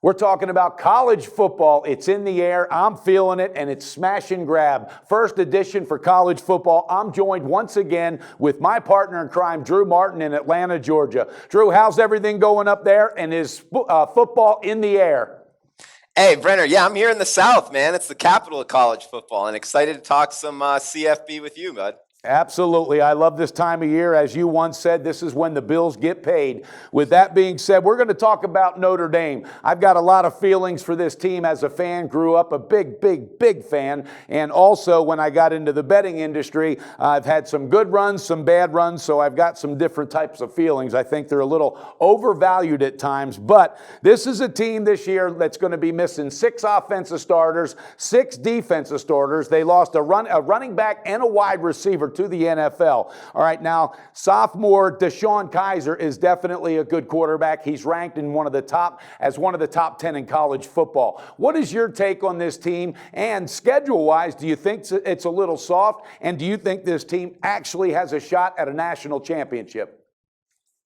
We're talking about college football. It's in the air. I'm feeling it, and it's smash and grab. First edition for college football. I'm joined once again with my partner in crime, Drew Martin in Atlanta, Georgia. Drew, how's everything going up there, and is football in the air? Hey, Brenner, yeah, I'm here in the South, man. It's the capital of college football, and excited to talk some CFB with you, bud. Absolutely. I love this time of year. As you once said, this is when the bills get paid. With that being said, we're going to talk about Notre Dame. I've got a lot of feelings for this team as a fan. Grew up a big fan. And also, when I got into the betting industry, I've had some good runs, some bad runs, so I've got some different types of feelings. I think they're a little overvalued at times, but this is a team this year that's going to be missing 6 offensive starters, 6 defensive starters. They lost a running back and a wide receiver to the NFL. All right, now, sophomore DeShone Kizer is definitely a good quarterback. He's ranked in one of the top 10 in college football. What is your take on this team? And schedule-wise, do you think it's a little soft? And do you think this team actually has a shot at a national championship?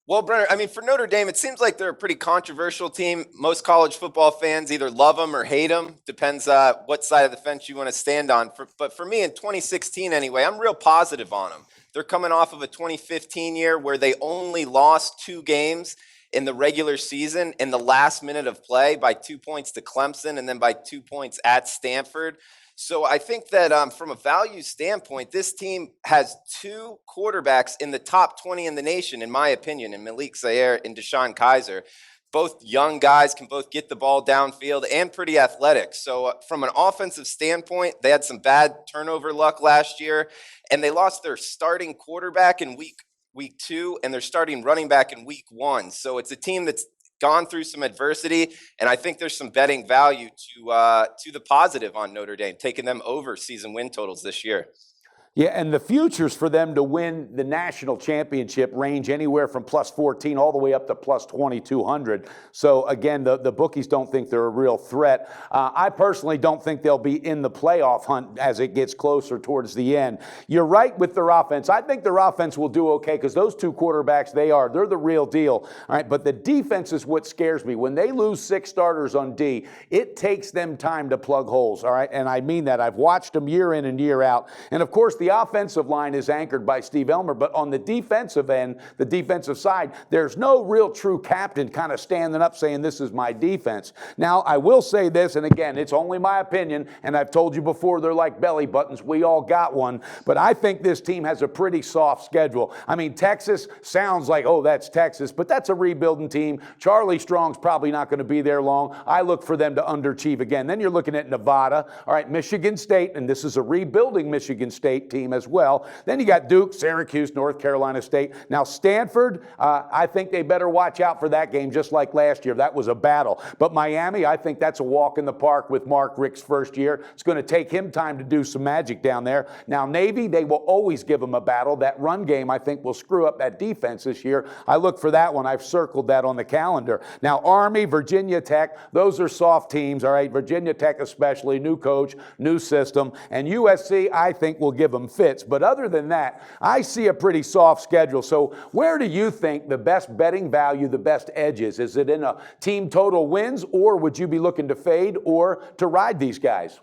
Well, Brenner, I mean, for Notre Dame, it seems like they're a pretty controversial team. Most college football fans either love them or hate them. Depends what side of the fence you want to stand on. But for me, in 2016 anyway, I'm real positive on them. They're coming off of a 2015 year where they only lost 2 games in the regular season in the last minute of play by 2 points to Clemson and then by 2 points at Stanford. So I think that from a value standpoint, this team has 2 quarterbacks in the top 20 in the nation, in my opinion, in Malik Zaire and DeShone Kizer. Both young guys, can both get the ball downfield and pretty athletic. So from an offensive standpoint, they had some bad turnover luck last year, and they lost their starting quarterback in week 2 and their starting running back in week 1. So it's a team that's gone through some adversity, and I think there's some betting value to the positive on Notre Dame, taking them over season win totals this year. Yeah, and the futures for them to win the national championship range anywhere from plus 14 all the way up to plus 2,200. So, again, the bookies don't think they're a real threat. I personally don't think they'll be in the playoff hunt as it gets closer towards the end. You're right with their offense. I think their offense will do okay because those 2 quarterbacks, they're the real deal. All right, but the defense is what scares me. When they lose 6 starters on D, it takes them time to plug holes, all right? And I mean that. I've watched them year in and year out. And, of course, the offensive line is anchored by Steve Elmer, but on the defensive end, the defensive side, there's no real true captain kind of standing up saying, this is my defense. Now, I will say this, and again, it's only my opinion, and I've told you before, they're like belly buttons. We all got one, but I think this team has a pretty soft schedule. I mean, Texas sounds like, oh, that's Texas, but that's a rebuilding team. Charlie Strong's probably not going to be there long. I look for them to underachieve again. Then you're looking at Nevada, all right, Michigan State, and this is a rebuilding Michigan State team as well. Then you got Duke, Syracuse, North Carolina State. Now Stanford, I think they better watch out for that game just like last year. That was a battle. But Miami, I think that's a walk in the park with Mark Richt's first year. It's going to take him time to do some magic down there. Now Navy, they will always give them a battle. That run game, I think, will screw up that defense this year. I look for that one. I've circled that on the calendar. Now Army, Virginia Tech, those are soft teams, all right? Virginia Tech especially, new coach, new system. And USC, I think, will give them fits. But other than that, I see a pretty soft schedule. So where do you think the best betting value, the best edge is? Is it in a team total wins, or would you be looking to fade or to ride these guys?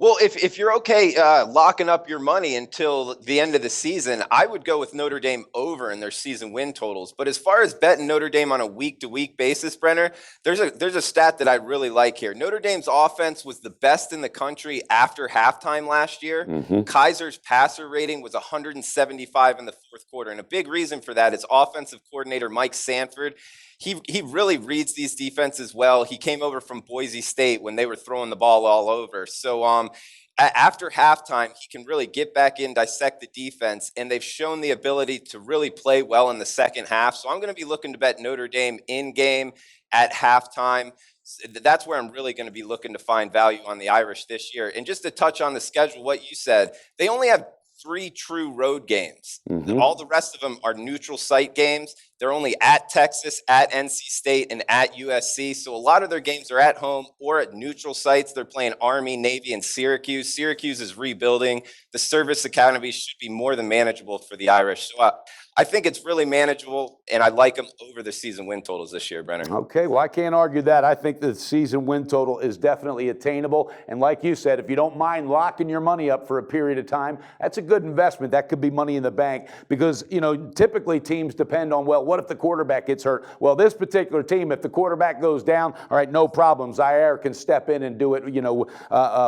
Well, if you're okay locking up your money until the end of the season, I would go with Notre Dame over in their season win totals. But as far as betting Notre Dame on a week-to-week basis, Brenner, there's a stat that I really like here. Notre Dame's offense was the best in the country after halftime last year. Kaiser's passer rating was 175 in the 4th quarter. And a big reason for that is offensive coordinator Mike Sanford. He really reads these defenses well. He came over from Boise State when they were throwing the ball all over. So after halftime, he can really get back in, dissect the defense, and they've shown the ability to really play well in the second half. So I'm going to be looking to bet Notre Dame in-game at halftime. That's where I'm really going to be looking to find value on the Irish this year. And just to touch on the schedule, what you said, they only have 3 true road games. All the rest of them are neutral site games. They're only at Texas, at NC State, and at USC. So a lot of their games are at home or at neutral sites. They're playing Army, Navy, and Syracuse. Syracuse is rebuilding. The service academy should be more than manageable for the Irish. So I think it's really manageable, and I like them over the season win totals this year, Brenner. Okay, well, I can't argue that. I think the season win total is definitely attainable. And like you said, if you don't mind locking your money up for a period of time, that's a good investment. That could be money in the bank because, typically teams depend on, well, what if the quarterback gets hurt? Well, this particular team, if the quarterback goes down, all right, no problem. Zaire can step in and do it,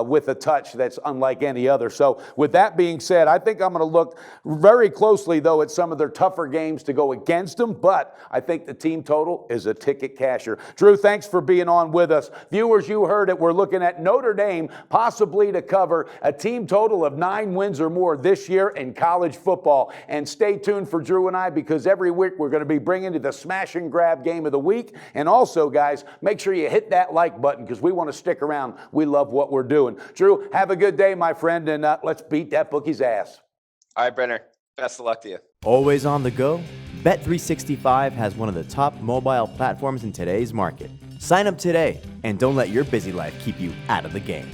with a touch that's unlike any other. So with that being said, I think I'm going to look very closely, though, at some of their tougher games to go against them, but I think the team total is a ticket casher. Drew, thanks for being on with us. Viewers, you heard it. We're looking at Notre Dame possibly to cover a team total of 9 wins or more this year in college football. And stay tuned for Drew and I, because every week we're going to be bringing you the smash and grab game of the week. And also, guys, make sure you hit that like button because we want to stick around. We love what we're doing. Drew, have a good day, my friend, and let's beat that bookie's ass. All right, Brenner. Best of luck to you. Always on the go? Bet365 has one of the top mobile platforms in today's market. Sign up today and don't let your busy life keep you out of the game.